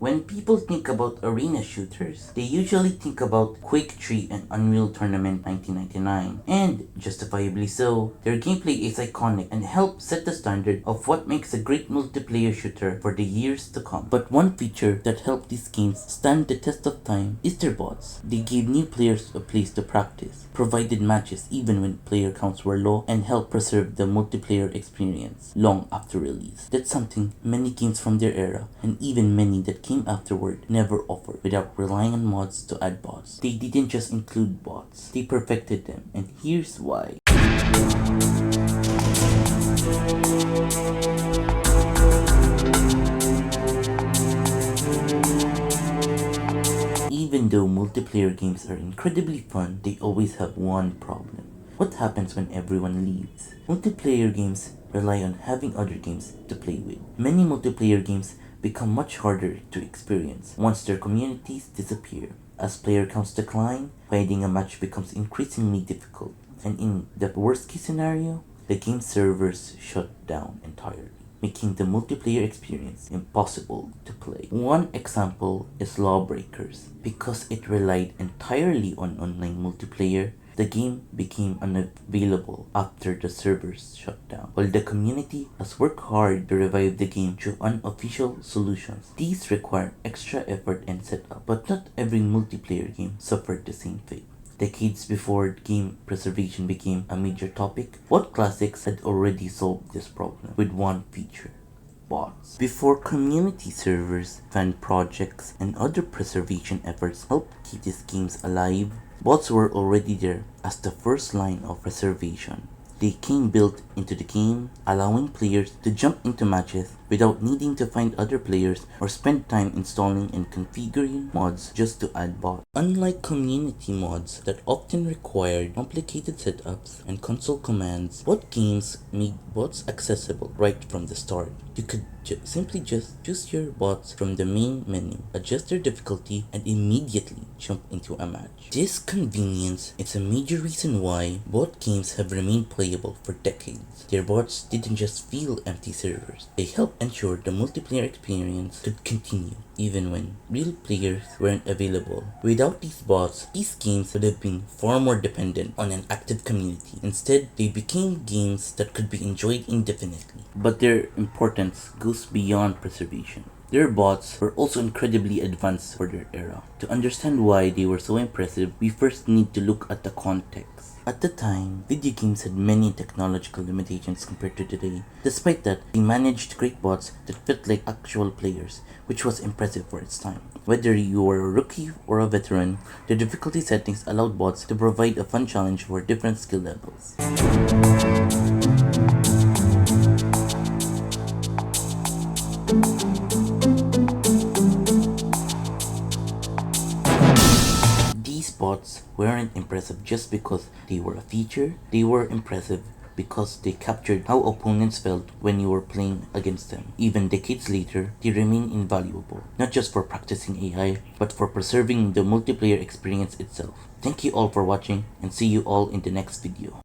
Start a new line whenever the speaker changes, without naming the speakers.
When people think about arena shooters, they usually think about Quake 3 and Unreal Tournament 1999. And, justifiably so, their gameplay is iconic and helps set the standard of what makes a great multiplayer shooter for the years to come. But one feature that helped these games stand the test of time is their bots. They gave new players a place to practice, provided matches even when player counts were low, and helped preserve the multiplayer experience long after release. That's something many games from their era, and even many that came afterward, never offered without relying on mods to add bots. They didn't just include bots, they perfected them, and here's why. Even though multiplayer games are incredibly fun, they always have one problem. What happens when everyone leaves? Multiplayer games rely on having other games to play with. Many multiplayer games become much harder to experience once their communities disappear. As player counts decline, finding a match becomes increasingly difficult. And in the worst case scenario, the game servers shut down entirely, making the multiplayer experience impossible to play. One example is Lawbreakers. Because it relied entirely on online multiplayer, the game became unavailable after the servers shut down. While the community has worked hard to revive the game through unofficial solutions, these require extra effort and setup. But not every multiplayer game suffered the same fate. Decades before game preservation became a major topic, bot classics had already solved this problem with one feature: bots. Before community servers, fan projects, and other preservation efforts helped keep these games alive, bots were already there as the first line of preservation. They came built into the game, allowing players to jump into matches without needing to find other players or spend time installing and configuring mods just to add bots. Unlike community mods that often required complicated setups and console commands, bot games made bots accessible right from the start. You could simply just choose your bots from the main menu, adjust their difficulty, and immediately jump into a match. This convenience is a major reason why bot games have remained playable for decades. Their bots didn't just fill empty servers, they helped ensure the multiplayer experience could continue even when real players weren't available. Without these bots, these games would have been far more dependent on an active community. Instead, they became games that could be enjoyed indefinitely. But their importance goes beyond preservation. Their bots were also incredibly advanced for their era. To understand why they were so impressive, we first need to look at the context. At the time, video games had many technological limitations compared to today. Despite that, they managed to create bots that felt like actual players, which was impressive for its time. Whether you were a rookie or a veteran, the difficulty settings allowed bots to provide a fun challenge for different skill levels. These bots weren't impressive just because they were a feature, they were impressive because they captured how opponents felt when you were playing against them. Even decades later, they remain invaluable, not just for practicing AI, but for preserving the multiplayer experience itself. Thank you all for watching, and see you all in the next video.